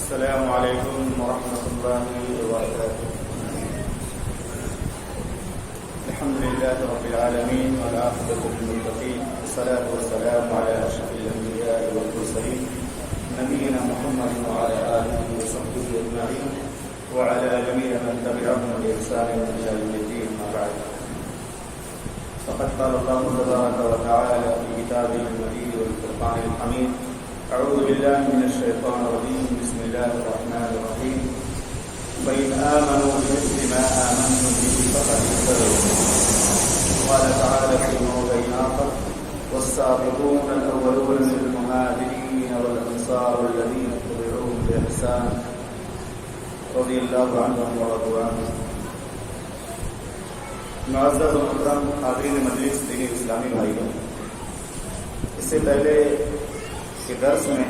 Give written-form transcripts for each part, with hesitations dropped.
السلام عليكم ورحمة الله وبركاته. الحمد لله رب العالمين والعاقبة للمتقين، والصلاة والسلام على أشرف الأنبياء والمرسلين نبينا محمد وعلى آله وصحبه أجمعين وعلى جميع من تبعهم بإحسان إلى يوم الدين. أما بعد، فقد قال الله تبارك وتعالى في كتابه المجيد والفرقان الحميد: أعوذ بالله من الشيطان الرجيم، بسم الله الرحمن الرحيم. فإن آمنوا بمثل ما آمنتم به فقد اهتدوا. قال تعالى في موضع آخر: والسابقون الأولون من المهاجرين والأنصار الذين اتبعوهم بإحسان رضي الله عنهم ورضوا عنه. معزز و محترم حاضرین مجلس دینی اسلامی بھائیوں، اس سے پہلے کے درس میں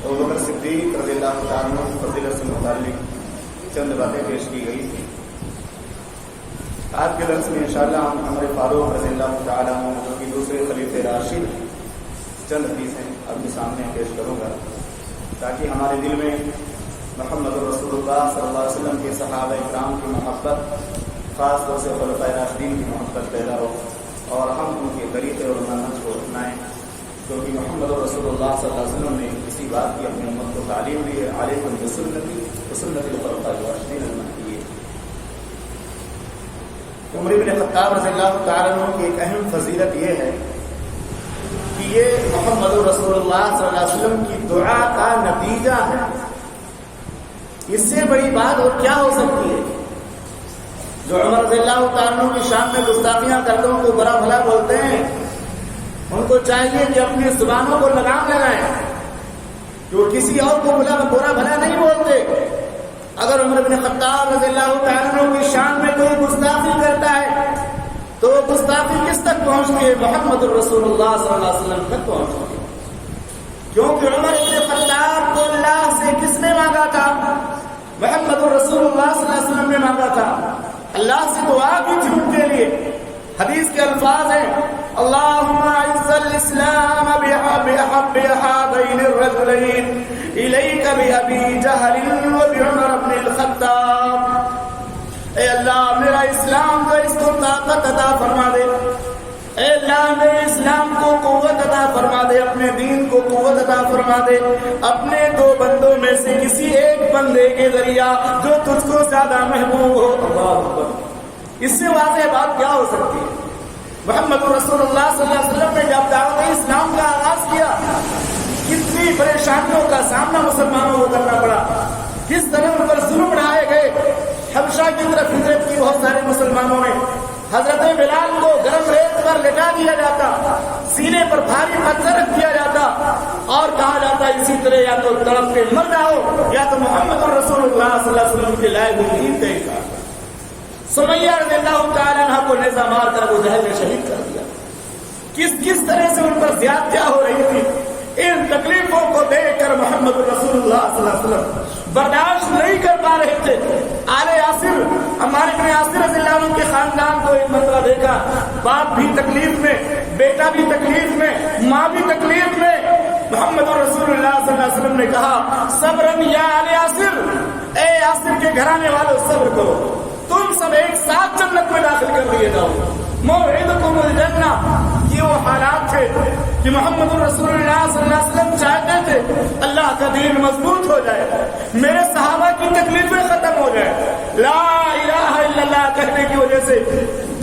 ابوبکر صدیق رضی اللہ تعالیٰ عنہ فضیلت سے متعلق چند باتیں پیش کی گئی تھی. آج کے درس میں انشاءاللہ ہم عمر فاروق رضی اللہ تعالیٰ عنہ کی دوسرے خلیفہ راشد چند حدیثیں آپ کے سامنے پیش کروں گا، تاکہ ہمارے دل میں محمد رسول اللہ صلی اللہ علیہ وسلم کے صحابہ کرام کی محبت، خاص طور سے خلفائے راشدین کی محبت پیدا ہو اور ہم ان کے طریقے اور منہج کو اپنائیں، کیونکہ محمد رسول اللہ صلی اللہ علیہ وسلم نے اسی بات کی اپنی امت کو تعلیم دی ہے: علیکم بسنتی وسنت الخلفاء الراشدین المہدیین. عمر بن خطاب رضی اللہ تعالیٰ عنہ کی ایک اہم فضیلت یہ ہے کہ یہ محمد رسول اللہ صلی اللہ علیہ وسلم کی دعا کا نتیجہ ہے. اس سے بڑی بات اور کیا ہو سکتی ہے؟ جو عمر رضی اللہ تعالیٰ عنہ کی شان میں گستاخیاں کرتے ہیں، کو برا بھلا بولتے ہیں، ان کو چاہیے کہ اپنی زبانوں کو لگام لگائیں کہ وہ کسی اور کو برا بھلا نہیں بولتے. اگر عمر بن خطاب رضی اللہ تعالیٰ عنہ کی شان میں کوئی گستاخی کرتا ہے تو وہ گستاخی کس تک پہنچتی ہے؟ محمد رسول اللہ صلی اللہ علیہ وسلم تک پہنچتی ہے. کیونکہ عمر بن خطاب کو اللہ سے کس نے مانگا تھا؟ محمد رسول اللہ صلی اللہ علیہ وسلم نے مانگا تھا. اللہ سے دعا کی تھی ان کے لیے. حدیث کے الفاظ ہیں: اللهم اعز الاسلام بحب هذين الرجلين اليك بابي جهل وبعمر بن الخطاب. اے اللہ، میرا اسلام کو اس کو طاقت عطا فرما دے. اے اللہ، میرے اسلام کو قوت عطا فرما دے، اپنے دین کو قوت عطا فرما دے، اپنے دو بندوں میں سے کسی ایک بندے کے ذریعہ جو تجھ کو زیادہ محبوب ہو. اللہ اکبر. اس سے واضح بات کیا ہو سکتی ہے؟ محمد رسول اللہ صلی اللہ علیہ وسلم نے جب دعوت اسلام کا آغاز کیا، کتنی پریشانیوں کا سامنا مسلمانوں کو کرنا پڑا، کس طرح ان پر ظلم ڈھائے گئے. حبشہ کی طرف ہجرت کی بہت سارے مسلمانوں نے. حضرت بلال کو گرم ریت پر لٹا دیا جاتا، سینے پر بھاری پتھر رکھ دیا جاتا اور کہا جاتا اسی طرح یا تو تڑپ کے مر جاؤ یا تو محمد رسول اللہ صلی اللہ علیہ وسلم کے لائے ہوئے دین کا انکار. سمیہ رضی اللہ تعالیٰ عنہ کو نیزہ مار کر ابو جہل نے شہید کر دیا. کس طرح سے ان پر زیادتیاں ہو رہی تھی. ان تکلیفوں کو دیکھ کر محمد رسول اللہ صلی اللہ علیہ وسلم برداشت نہیں کر پا رہے تھے. آل یاسر، عمار بن یاسر رضی اللہ عنہ کے خاندان کو ایک مرتبہ دیکھا، باپ بھی تکلیف میں، بیٹا بھی تکلیف میں، ماں بھی تکلیف میں. محمد رسول اللہ صلی اللہ علیہ وسلم نے کہا: صبرن یا آل یاسر، اے یاسر کے گھرانے والوں صبر کرو، تم سب ایک ساتھ جنت میں داخل کر دیے جاؤ. موعدکم الجنہ. یہ وہ حالات تھے کہ محمد رسول اللہ صلی اللہ علیہ وسلم چاہتے تھے اللہ کا دین مضبوط ہو جائے، میرے صحابہ کی تکلیفیں ختم ہو جائے. لا الہ الا اللہ کہنے کی وجہ سے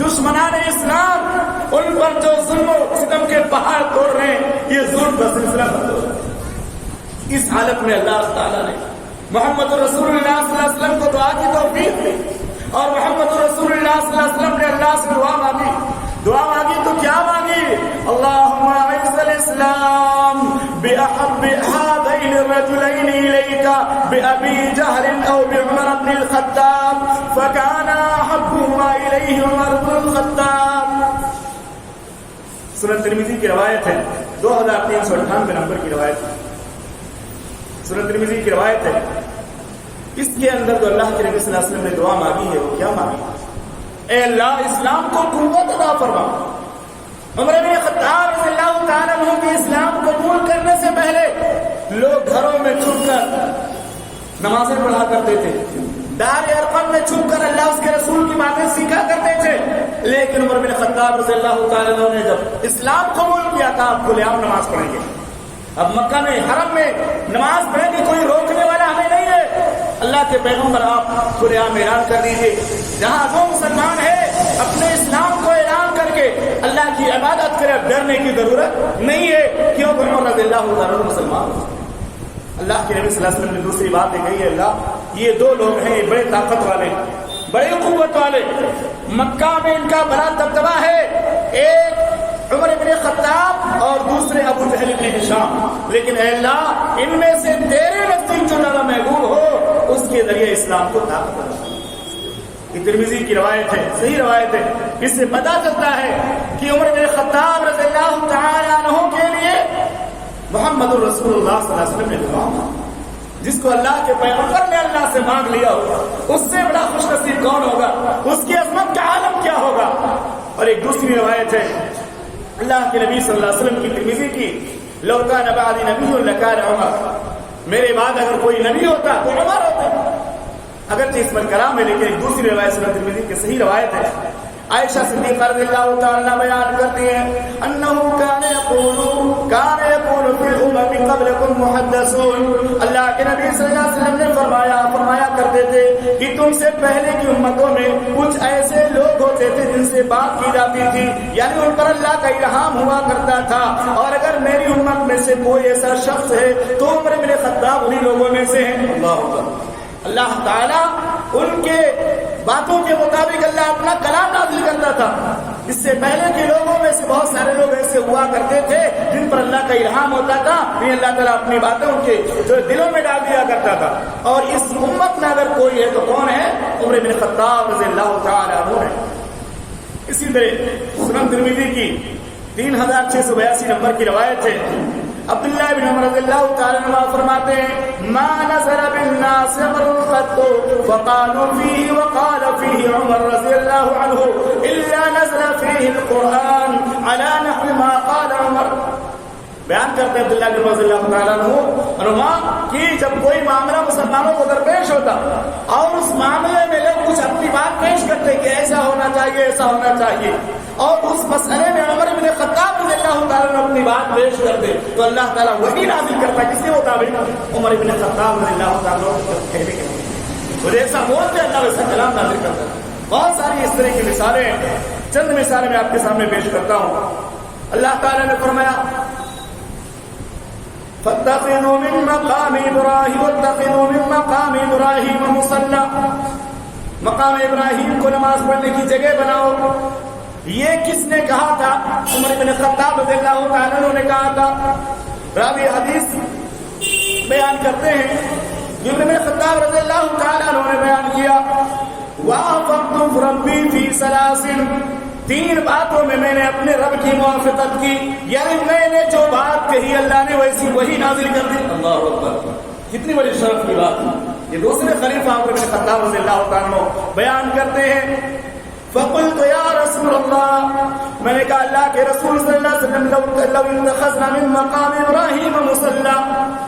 دشمنان اسلام ان پر جو ظلم و ستم کے پہاڑ توڑ رہے ہیں، یہ ظلم کا سلسلہ بند ہو جائے. اس حالت میں اللہ تعالیٰ نے محمد رسول اللہ صلی اللہ علیہ وسلم کو دعا کی توفیق دی اور محمد رسول اللہ صلی اللہ علیہ وسلم نے اللہ سے دعا مانگی. دعا مانگی تو کیا مانگی؟ اللہم اعز الاسلام بأحب هذين الرجلين إليك بأبي جهل أو بعمر بن الخطاب فكان أحبهما إليه عمر بن الخطاب. سنن ترمذی کی روایت ہے، 2398 نمبر کی روایت ہے. سنن ترمذی کی روایت ہے. اس کے اندر جو اللہ کے نبی صلی اللہ علیہ وسلم نے دعا مانگی ہے وہ کیا مانگی؟ اے اللہ، اسلام کو قوت عطا فرما. عمر بن خطاب رضی اللہ تعالیٰ عنہ کے اسلام قبول کرنے سے پہلے لوگ گھروں میں چھپ کر نمازیں پڑھا کرتے تھے، دار ارقم میں چھپ کر اللہ اس کے رسول کی باتیں سیکھا کرتے تھے، لیکن عمر بن خطاب رضی اللہ تعالیٰ عنہ نے جب اسلام قبول کیا تھا آپ کھلے عام نماز پڑھیں گے، اب مکہ میں حرم میں نماز پڑھیں گے، کوئی روکنے والا ہمیں نہیں ہے، اللہ کے پیغمبر آپ کھلے عام اعلان کر دیجیے، جہاں وہ مسلمان ہے اپنے اسلام کو اعلان کر کے اللہ کی عبادت کرے، ڈرنے کی ضرورت نہیں ہے، کیوں کہ عمر رضی اللہ تعالیٰ عنہ مسلمان۔ اللہ کے نبی صلی اللہ علیہ وسلم نے دوسری بات کہی ہے، اللہ یہ دو لوگ ہیں، یہ بڑے طاقت والے، بڑے قوت والے، مکہ میں ان کا بڑا دبدبہ ہے، ایک عمر بن خطاب اور دوسرے ابو جہل بن ہشام، لیکن اے اللہ ان میں سے تیرے نزدیک جو زیادہ محبوب ہو اس کے ذریعے اسلام کو طاقت عطا۔ یہ ترمذی کی روایت ہے، صحیح روایت ہے، اس سے پتہ چلتا ہے کہ عمر بن خطاب رضی اللہ تعالی عنہ کے لیے محمد الرسول اللہ صلی اللہ علیہ وسلم نے دعا مانگی، جس کو اللہ کے پیغمبر نے اللہ سے مانگ لیا ہوگا اس سے بڑا خوش نصیب کون ہوگا، اس کی عظمت کا عالم کیا ہوگا۔ اور ایک دوسری روایت ہے اللہ کے نبی صلی اللہ علیہ وسلم کی ترمذی کی، لو کان بعدی نبی لکان عمر، میرے بعد اگر کوئی نبی ہوتا تو عمر ہوتا، اگرچہ اس پر کلام ہے لیکن ایک دوسری روایت سنن ترمذی کی صحیح روایت ہے، عائشہ صدیقہ رضی اللہ تعالی عنہ بیان کرتی ہیں انه كان يقول في الامم قبلكم محدثون، اللہ کے نبی صلی اللہ علیہ وسلم نے فرمایا کرتے تھے کہ تم سے پہلے کی امتوں میں کچھ ایسے لوگ ہوتے تھے جن سے بات کی جاتی تھی، یعنی ان پر اللہ کا الہام ہوا کرتا تھا، اور اگر میری امت میں سے کوئی ایسا شخص ہے تو عمر بن خطاب انہی لوگوں میں سے ہیں۔ اللہ اکبر، اللہ تعالیٰ ان کے باتوں کے مطابق اللہ اپنا کلام نازل کرتا تھا، اس سے پہلے کے لوگوں میں سے بہت سارے لوگ ایسے ہوا کرتے تھے جن پر اللہ کا الہام ہوتا تھا، پھر اللہ تعالیٰ اپنی باتیں ان کے جو دلوں میں ڈال دیا کرتا تھا، اور اس امت میں اگر کوئی ہے تو کون ہے؟ عمر بن خطاب رضی اللہ تعالی عنہ ہے۔ اسی طرح سنن ترمذی کی 3682 نمبر کی روایت ہے، عبداللہ بن عمر رضی اللہ تعالی عنہ فرماتے ہیں ما نزل بالناس امر قط فقالوا فيه وقال فيه عمر رضی اللہ عنہ الا نزل فيه القرآن على نحو ما قال عمر۔ بیان کرتے ہیں عبداللہ بن رضی اللہ تعالیٰ عنہ کہ جب کوئی معاملہ مسلمانوں کو درپیش ہوتا اور اس معاملے میں لوگ کچھ اپنی بات پیش کرتے کہ ایسا ہونا چاہیے ایسا ہونا چاہیے، اور اس مسئلے میں عمر بن خطاب رضی اللہ تعالیٰ عنہ اپنی بات پیش کرتے تو اللہ تعالیٰ وحی نازل کرتا، کس کے مطابق؟ عمر بن خطاب رضی اللہ تعالیٰ عنہ کہنے کے مطابق، اور ایسا بولتے اللہ ویسا کلام نازل کرتا۔ بہت ساری اس طرح کی مثالیں ہیں، چند مثالیں میں آپ کے سامنے پیش کرتا ہوں۔ اللہ تعالیٰ نے فرمایا فاتخذوا من مقام ابراہیم مصلی، مقام ابراہیم کو نماز پڑھنے کی جگہ بناؤ۔ یہ کس نے کہا تھا؟ عمر بن خطاب رضی اللہ تعالیٰ عنہ نے کہا تھا۔ راوی حدیث بیان کرتے ہیں عمر بن خطاب رضی اللہ تعالیٰ عنہ نے بیان کیا وافقت ربی فی سلاسل، 3 باتوں میں نے اپنے رب کی موافقت کی، یعنی میں نے جو بات کہی اللہ نے ویسی وہی نازل کر دی۔ اللہ اکبر، کتنی بڑی شرف کی بات ہے۔ یہ دوسرے خلیفہ عمر بن خطاب رضی اللہ تعالیٰ عنہ بیان کرتے ہیں فقلت یا رسول اللہ، میں نے کہا اللہ کے رسول صلی اللہ علیہ وسلم لو اتخذنا من مقام ابراہیم مصلی،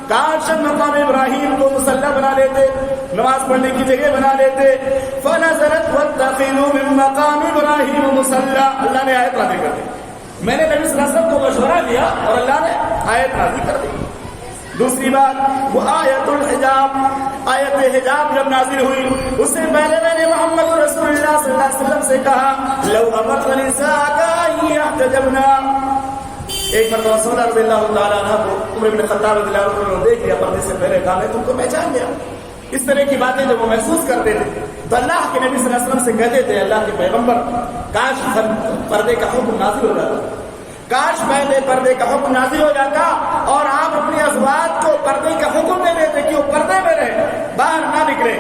کاش مقام ابراہیم کو مصلی بنا لیتے، نماز پڑھنے کی جگہ بنا لیتے۔ فنزلت واتخذوا من مقام ابراہیم مصلی، اللہ نے آیت نازل کر دی، میں نے نبی صلی اللہ علیہ وسلم کو مشورہ دیا اور اللہ نے آیت نازل کر دی۔ دوسری بات وہ آیت الحجاب، آیت حجاب جب نازل ہوئی اس سے پہلے میں نے محمد رسول اللہ صلی اللہ علیہ وسلم سے کہا لو امرت نساءک ان یحتجبن۔ ایک مرتبہ سودا رضی اللہ تعالیٰ عنہ کو عمر بن خطاب رضی اللہ عنہ نے دیکھ لیا پردے سے پہلے، کہا میں تم کو پہچان گیا۔ اس طرح کی باتیں جب وہ محسوس کرتے تھے تو اللہ کے نبی صلی اللہ علیہ وسلم سے کہتے تھے اللہ کے پیغمبر کاش پردے کا حکم نازل ہو جاتا، کاش پہلے پردے کا حکم نازل ہو جاتا اور آپ اپنی ازواج کو پردے کا حکم دے دیتے کہ وہ پردے میں رہے، باہر نہ نکلے۔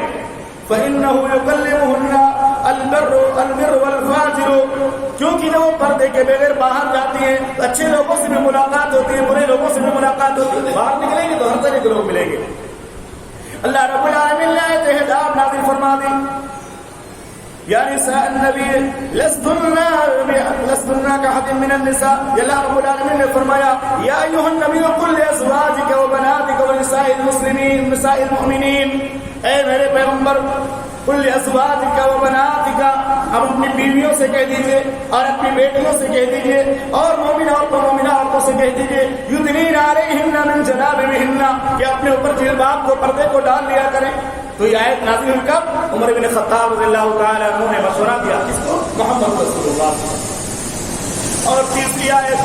فَإِنَّهُ يُكَلِّمُهُنَّ الْبِرُّ وَالْفَاجِرُ، کیونکہ جب وہ پردے کے بغیر باہر جاتی ہیں تو اچھے لوگوں سے بھی ملاقات ہوتی ہے، برے لوگوں سے بھی ملاقات ہوتی ہے، باہر نکلیں گے تو ہر طرح کے لوگ ملیں گے۔ اللہ رب العالمین نے آیت حجاب نازل فرما دی۔ یا نساء النبی لستن کاحد من النساء. اللہ رب العالمین نے فرمایا یا ایھا النبی قل لازواجک وبناتک ونساء المسلمین نساء المؤمنین، اے میرے پیغمبر قل لازواجک وبناتک، اب اپنی بیویوں سے کہہ دیجئے اور اپنی بیٹیوں سے کہہ دیجئے اور مومن عورتوں سے کہہ دیجئے یدنین علیہن من جلابیبہن، کہ اپنے اوپر جلباب کو پردے کو ڈال لیا کریں. تو یہ آیت نازل ہوئی کب؟ عمر بن خطاب رضی اللہ تعالیٰ عنہ نے مشورہ دیا کس کو؟ محمد رسول اللہ. اور تیسری آیت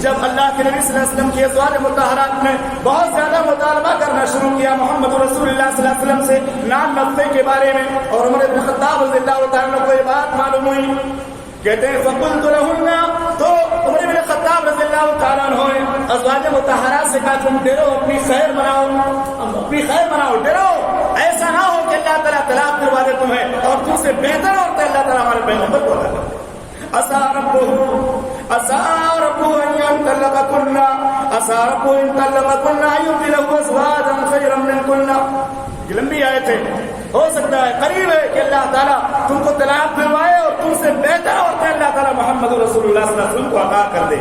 جب اللہ کے نبی صلی اللہ علیہ وسلم کی ازواج مطہرات میں بہت زیادہ مطالبہ کرنا شروع کیا محمد رسول اللہ صلی اللہ علیہ وسلم سے نان نفتے کے بارے میں، اور عمر بن خطاب رضی اللہ تعالیٰ عنہ کو یہ بات معلوم ہوئی، کہتے ہیں فقلت لہن، تو عمر بن خطاب رضی اللہ تعالیٰ عنہ نے ازواج مطہرات سے کہا تم ڈرو، اپنی خیر بناؤ، ڈرو، ایسا نہ ہو کہ اللہ تعالیٰ طلاق دلوا دے تمہیں اور تم سے بہتر عورتیں اللہ تعالیٰ ہمارے پیغمبر کو عطا کرے. عسى ربه ان طلقكن ان يبدله ازواجا خيرا منكن. یہ لمبی آیت ہے، ہو سکتا ہے قریب ہے کہ اللہ تعالیٰ تم کو طلاق دلوائے اور تم سے بہتر عورتیں اللہ تعالیٰ محمد رسول اللہ صلی اللہ علیہ وسلم کو عطا کر دے.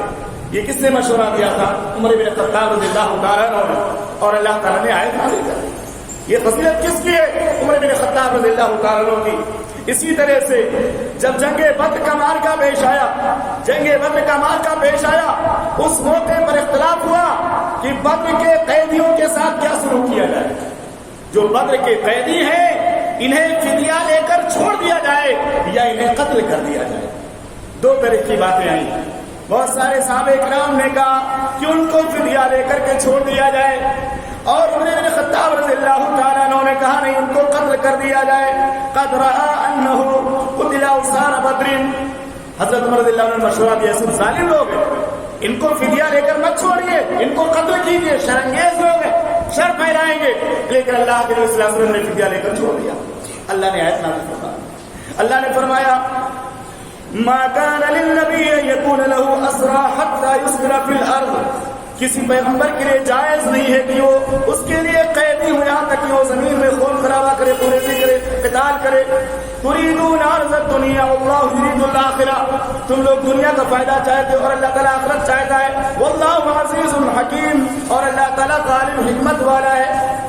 یہ کس نے مشورہ دیا تھا؟ عمر بن خطاب رضی اللہ تعالیٰ عنہ، اور اللہ تعالیٰ نے آیت نازل کر دی. یہ فضیلت کس کی ہے؟ عمر بن خطاب رضی اللہ تعالیٰ عنہ کی. اسی طرح سے جب جنگ بدر کا مارکا پیش آیا اس موقع پر اختلاف ہوا کہ بدر کے قیدیوں کے ساتھ کیا سلوک کیا جائے. جو بدر کے قیدی ہیں انہیں فدیہ لے کر چھوڑ دیا جائے یا انہیں قتل کر دیا جائے. دو طرح کی باتیں آئیں. بہت سارے صحابہ کرام نے کہا کہ ان کو فدیہ لے کر کے چھوڑ دیا جائے، اور عمر بن خطاب رضی اللہ تعالیٰ عنہ نے کہا نہیں، ان کو قتل کر دیا جائے. قد رأى انه قتل اسار بدر. حضرت عمر رضی اللہ عنہ نے مشورہ دیا سب ظالم لوگ ہیں، ان کو فدیہ لے کر مت چھوڑیے، ان کو قتل کیجیے، شرانگیز لوگ ہیں، شر پھیلائیں گے. لیکن اللہ کے نبی صلی اللہ علیہ وسلم نے فدیہ لے کر چھوڑ دیا. اللہ نے آیت نازل فرمائی، اللہ نے فرمایا ما كان للنبي ان يكون له اسرى حتى يسكن في الارض. کسی پیغمبر کے لیے جائز نہیں ہے کہ وہ اس کے لیے قیدی ہو یہاں تک کہ وہ زمین میں خون خرابہ کرے، پوریزی کرے، قتال کرے. تريدون عرض الدنيا والله يريد الاخرة. تم لوگ دنیا کا فائدہ چاہتے ہو اور اللہ تعالیٰ آخرت چاہتا ہے. والله عزيز حكيم، اور اللہ تعالیٰ غالب حکمت والا ہے.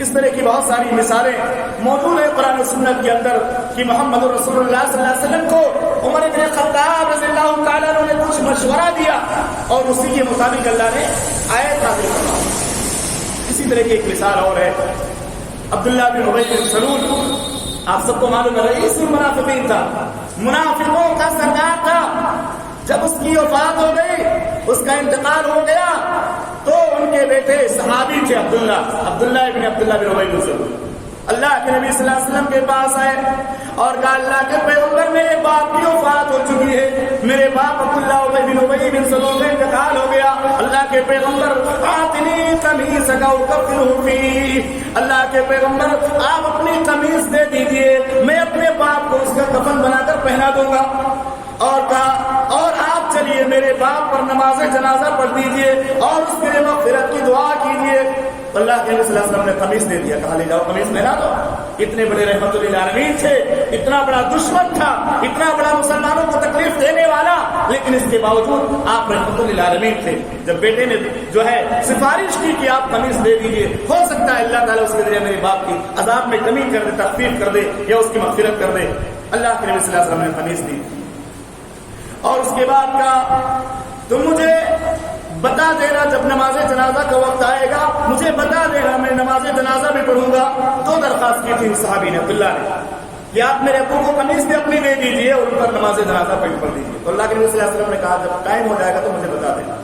اس طرح کی بہت ساری مثالیں موجود ہیں قرآن و سنت کے اندر کہ محمد رسول اللہ صلی اللہ علیہ وسلم کو عمر بن خطاب رضی اللہ تعالیٰ عنہ نے کچھ مشورہ دیا اور اسی کے مطابق اللہ نے آیت نازل فرمائی. اسی طرح کی ایک مثال اور ہے عبداللہ بن ابی بن سلول. آپ سب کو معلوم ہے رئیس المنافقین تھا، منافقوں کا سردار تھا. جب اس کی وفات ہو گئی، اس کا انتقال ہو گیا، تو ان کے بیٹے صحابی تھے عبداللہ بن ابی بن سلول. اللہ کے نبی صلی اللہ علیہ وسلم کے پاس آئے اور کہا اللہ کے پیغمبر میرے باپ کی وفات ہو چکی ہے، میرے باپ عبداللہ بن ابی بن سلول کا انتقال ہو گیا. اللہ کے پیغمبر آتنی قمیصک اکفنہ فیہ. اللہ کے پیغمبر آپ اپنی قمیص دے دیجئے، میں اپنے باپ کو اس کا کفن بنا کر پہنا دوں گا. اور کہا اور آپ چلیے میرے باپ پر نماز جنازہ پڑھ دیجئے اور اس کے لیے مغفرت کی دعا کیجئے. اللہ کے نبی صلی اللہ علیہ وسلم نے قمیص دے دیا، کہا لے جاؤ قمیص پہنا دو. اتنے بڑے رحمت للعالمین تھے، اتنا بڑا دشمن تھا، اتنا بڑا مسلمانوں کو تکلیف دینے والا، لیکن اس کے باوجود آپ رحمت للعالمین تھے. جب بیٹے نے جو ہے سفارش کی کہ آپ قمیص دے دیجئے، ہو سکتا ہے اللہ تعالیٰ اس کے ذریعے میرے باپ کی عذاب میں کمی کر دے، تخفیف کر دے یا اس کی مغفرت کر دے. اللہ کے نبی صلی اللہ علیہ وسلم نے قمیص دی اور اس کے بعد کہا تم مجھے بتا دینا جب نماز جنازہ کا وقت آئے گا، مجھے بتا دینا، میں نماز جنازہ بھی پڑھوں گا. دو درخواست کی تھی صحابی نے عبداللہ نے کہ آپ میرے ابو کو قمیص بھی اپنی دے دیجیے اور ان پر نماز جنازہ پڑھ دیجیے. تو اللہ کے نبی صلی اللہ علیہ وسلم نے کہا جب ٹائم ہو جائے گا تو مجھے بتا دینا.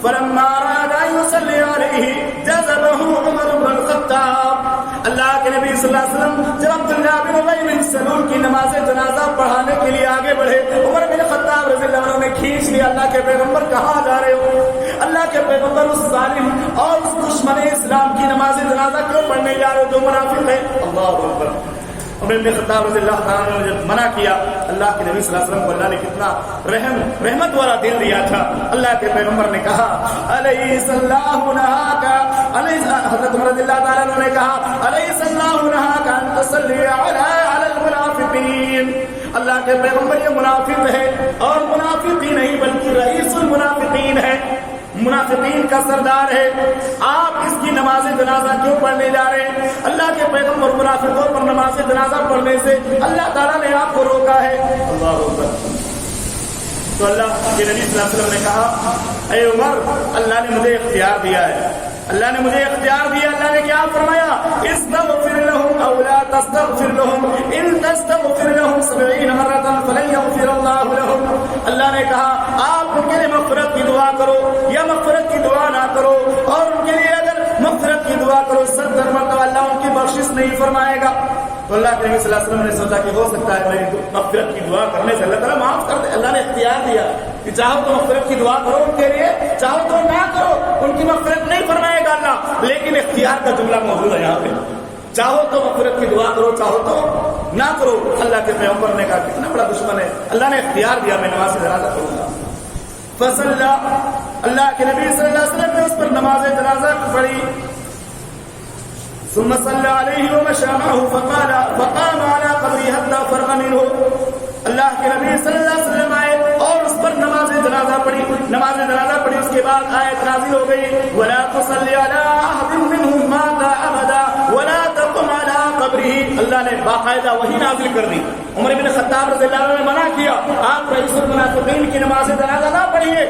فلما اراد ان يصلي عليه جذبه عمر بن الخطاب. اللہ کے نبی صلی اللہ علیہ وسلم جب عبداللہ بن ابی بن سلول کی نماز جنازہ پڑھانے کے لیے آگے بڑھے، عمر بن خطاب رضی اللہ عنہ نے کھینچ لیا. اللہ کے پیغمبر کہاں جا رہے ہو؟ اللہ کے پیغمبر اس ظالم اور اس دشمن اسلام کی نماز جنازہ کیوں پڑھنے جا رہے ہو جو منافق ہے؟ اللہ اکبر. عمر بن خطاب رضی اللہ تعالیٰ عنہ نے جب منع کیا، اللہ کے نبی صلی اللہ علیہ وسلم کو اللہ نے کتنا رحمت والا دل دیا تھا. اللہ کے پیغمبر نے کہا علیہ اللہ نہاکا، حضرت عمر رضی اللہ تعالیٰ عنہ نے کہا علیہ اللہ نہاکا ان تصلی علی المنافقین. اللہ کے پیغمبر یہ منافق ہے، اور منافق ہی نہیں بلکہ رئیس المنافقین ہے، منافقین کا سردار ہے. آپ اس کی نماز جنازہ کیوں پڑھنے جا رہے ہیں؟ اللہ کے پیغمبر منافقوں پر نماز جنازہ پڑھنے سے اللہ تعالیٰ نے آپ کو روکا ہے. اللہ اکبر. تو اللہ کے نبی صلی اللہ علیہ وسلم نے کہا اے عمر، اللہ نے مجھے اختیار دیا ہے، اللہ نے مجھے اختیار دیا. اللہ نے کیا فرمایا؟ استغفر لهم او لا تستغفر لهم ان تستغفر لهم 70 مرة فلن يغفر الله لهم. اللہ نے کہا آپ ان کے لیے مغفرت کی دعا کرو یا مغفرت کی دعا نہ کرو، اور ان کے لیے اگر مغفرت کی دعا کرو 70 مرتبہ اللہ ان کی بخشش نہیں فرمائے گا. تو اللہ کے نبی صلی اللہ علیہ وسلم نے سوچا کہ ہو سکتا ہے میری مغفرت کی دعا کرنے سے اللہ تعالیٰ معاف کر دے. اللہ نے اختیار دیا کہ چاہو تو مغفرت کی دعا کرو ان کے لیے، چاہو تو نہ کرو، ان کی مغفرت نہیں فرمائے گا اللہ. لیکن اختیار کا جملہ موجود ہے یہاں پہ، چاہو تو مغفرت کی دعا کرو، چاہو تو نہ کرو. اللہ کے پیغمبر نے کہا کتنا بڑا دشمن ہے، اللہ نے اختیار دیا میں نماز جنازہ کروں گا. فصلی، اللہ کے نبی صلی اللہ علیہ وسلم نے اس پر نماز جنازہ پڑھی. ثم صلى عليه ومشى معه فقام على قبره حتى فرغ منه. اللہ کے نبی صلی اللہ علیہ وسلم آئے اور اس پر نماز جنازہ پڑھی. نماز جنازہ پڑھی، اس کے بعد آیت نازل ہو گئی ولا تصلي على احد منهم مات ابدا ولا تقم على قبره. اللہ نے باقاعدہ وہی نازل کر دی. عمر بن خطاب رضی اللہ عنہ نے منع کیا آپ رئیس المنافقین کی نماز جنازہ نہ پڑھیے.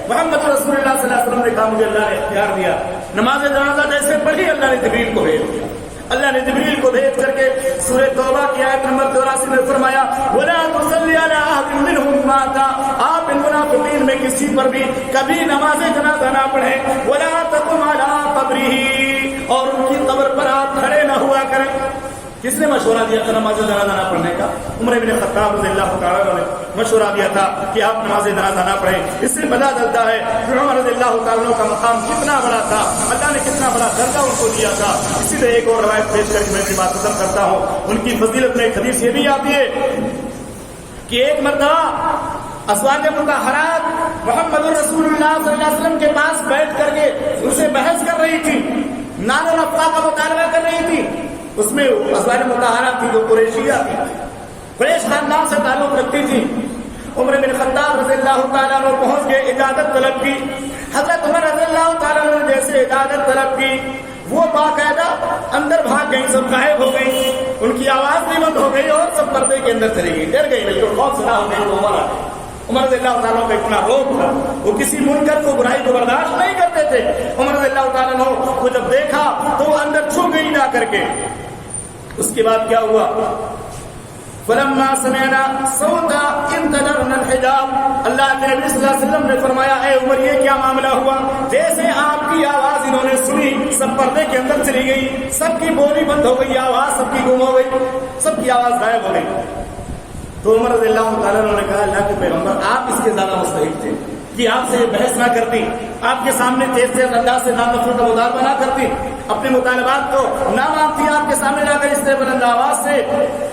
محمد رسول اللہ صلی اللہ علیہ وسلم نے کہا مجھے اللہ نے اختیار دیا. نماز جنازہ جیسے پڑھی اللہ نے جبریل کو بھیج دیا. اللہ نے جبریل کو بھیج کر کے سورہ توبہ کی آیت نمبر 84 میں فرمایا ولا تصلی علی احد منهم مات. آپ ان منافقین میں کسی پر بھی کبھی نماز جنازہ نہ پڑھیں. ولا تقم علی قبره، اور ان کی قبر پر آپ کھڑے نہ ہوا کریں. کس نے مشورہ دیا تھا نماز جنازہ نہ پڑھنے کا؟ عمر بن خطاب رضی اللہ تعالیٰ عنہ نے مشورہ دیا تھا کہ آپ نماز جنازہ نہ پڑھیں. اس سے پتہ چلتا ہے کہ عمر رضی اللہ تعالیٰ عنہ کا مقام کتنا بڑا تھا، اللہ نے کتنا بڑا درجہ ان کو دیا تھا. اسی لیے ایک اور روایت پیش کر کے میں اپنی بات ختم کرتا ہوں. ان کی فضیلت میں ایک حدیث یہ بھی آتی ہے کہ ایک مرتبہ ازواج مطہرات محمد رسول اللہ صلی اللہ علیہ وسلم کے پاس بیٹھ کر کے ان سے بحث کر رہی تھی، نان و نفقہ کا مطالبہ کر رہی تھی. اس میں ازواج مطہرات تھی جو قریشیہ تھی، قریش خاندان سے تعلق رکھتی تھی. عمر بن خطاب رضی اللہ تعالیٰ عنہ پہنچ کے اجازت طلب کی. حضرت عمر رضی اللہ تعالیٰ عنہ نے جیسے اجازت طلب کی وہ باقاعدہ اندر بھاگ گئی، سب غائب ہو گئی، ان کی آواز بھی بند ہو گئی اور سب پردے کے اندر چلی گئی. ڈر گئی نہیں تو خوف زدہ ہو گئی. عمر آ گئی. عمر رضی اللہ تعالیٰ کا اتنا روب تھا، وہ کسی منکر کو برائی کو برداشت نہیں کرتے تھے. عمر رضی اللہ تعالیٰ کو جب دیکھا تو وہ اندر چھو گئی جا کر کے. اس کے بعد کیا ہوا؟ فلما سمعنا صوتا انتظرنا الحجاب. اللہ کے نبی صلی اللہ علیہ وسلم نے فرمایا اے عمر یہ کیا معاملہ ہوا؟ جیسے آپ کی آواز انہوں نے سنی سب پردے کے اندر چلی گئی، سب کی بولی بند ہو گئی، آواز سب کی گم ہو گئی، سب کی آواز غائب ہو گئی. تو عمر رضی اللہ تعالیٰ نے کہا اللہ کے پیغمبر آپ اس کے زیادہ مستحق تھے کہ آپ سے یہ بحث نہ کرتی، آپ کے سامنے تیز تیز انداز سے نام نفرت کا مطالبہ نہ کرتی، اپنے مطالبات کو نہ مانتی، آپ کے سامنے جا کر اس طرح بلند آواز سے.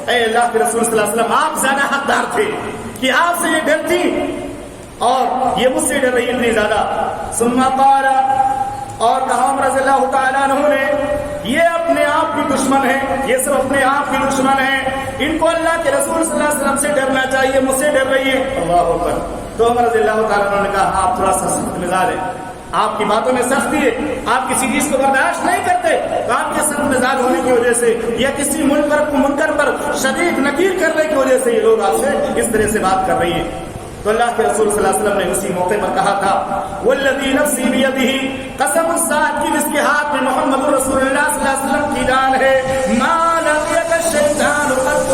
اے اللہ کے رسول صلی اللہ علیہ وسلم آپ زیادہ حقدار تھے کہ آپ سے یہ ڈرتی اور یہ مجھ سے ڈر رہی اتنی زیادہ. ثم قال، اور کہا عمر رضی اللہ تعالیٰ عنہ نے یہ اپنے آپ کی دشمن ہے، یہ سب اپنے آپ کی دشمن ہیں، ان کو اللہ کے رسول صلی اللہ علیہ وسلم سے ڈرنا چاہیے، مجھ سے ڈر رہی ہے. اللہ اکبر. تو عمر رضی اللہ تعالیٰ عنہ نے کہا آپ تھوڑا سا سخت مزاج ہے، آپ کی باتوں میں سختی ہے، آپ کسی چیز کو برداشت نہیں کرتے. تو آپ کے سخت مزاج ہونے کی وجہ سے یا کسی منکر پر شدید نکیر کرنے کی وجہ سے یہ لوگ آپ سے اس طرح سے بات کر رہی ہیں. تو اللہ کے رسول صلی اللہ علیہ وسلم نے اسی موقع پر کہا تھا والذی نفسی بیدہ، قسم اس ذات کی جس کے ہاتھ میں محمد رسول اللہ صلی اللہ علیہ وسلم کی جان ہے، ما لقیک الشیطان قط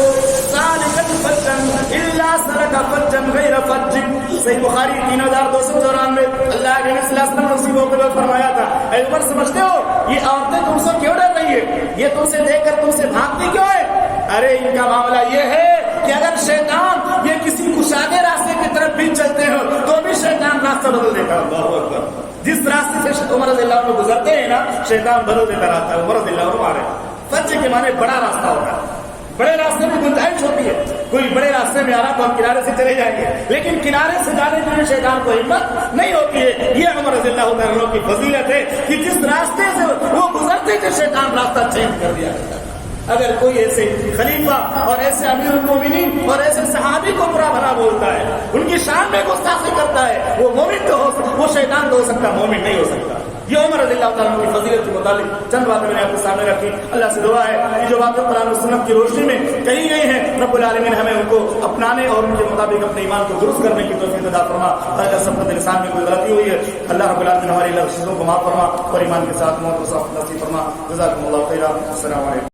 سالکا فجا الا سلک فجا غیر فج. صحیح بخاری 3294. اللہ کے نبی صلی اللہ علیہ وسلم نے اسی موقع پر فرمایا تھا اے عمر سمجھتے ہو یہ عورتیں تم سے کیوں ڈر رہی ہے، یہ تم سے دیکھ کر تم سے بھاگتی کیوں ہے؟ ارے ان کا معاملہ یہ ہے کہ اگر شیطان یہ کسی کشادے راستے کی طرف بھی چلتے ہو تو بھی شیطان راستہ بدل دیتا ہے. اللہ اکبر. جس راستے سے عمر رضی اللہ عنہ گزرتے ہیں نا شیطان بدل دیتا رہتا ہے. عمر رضی اللہ عنہ آ رہے فج کے معنی بڑا راستہ ہوتا ہے، بڑے راستے میں گنجائش ہوتی ہے، کوئی بڑے راستے میں آ رہا تو ہم کنارے سے چلے جائیں گے، لیکن کنارے سے جانے کے لیے شیطان کو ہمت نہیں ہوتی ہے۔ یہ عمر رضی اللہ عنہ کی فضیلت ہے کہ جس راستے سے وہ گزرتے تھے شیطان راستہ چینج کر دیا کرتا تھا۔ اگر کوئی ایسے خلیفہ اور ایسے امیر المومنین اور ایسے صحابی کو برا بھلا بولتا ہے، ان کی شان میں گستاخی کرتا ہے، وہ مومن تو ہو سکتا، وہ شیطان تو ہو سکتا، مومن نہیں ہو سکتا۔ یہ عمر رضی اللہ تعالیٰ کی فضیلت کے متعلق چند باتیں میں نے آپ کے سامنے رکھی۔ اللہ سے دعا ہے کہ جو باتیں قرآن و سنت کی روشنی میں کہی گئی ہیں رب العالمین ہمیں ان کو اپنانے اور ان کے مطابق اپنے ایمان کو درست کرنے کی توفیق عطا فرما۔ اگر سب کے لسان میں کوئی غلطی ہوئی ہے اللہ رب العالمین ہماری لفظوں کو معاف فرما اور ایمان کے ساتھ موت کو صاف نصیب فرما۔ جزاکم اللہ خیرا۔ السلام علیکم۔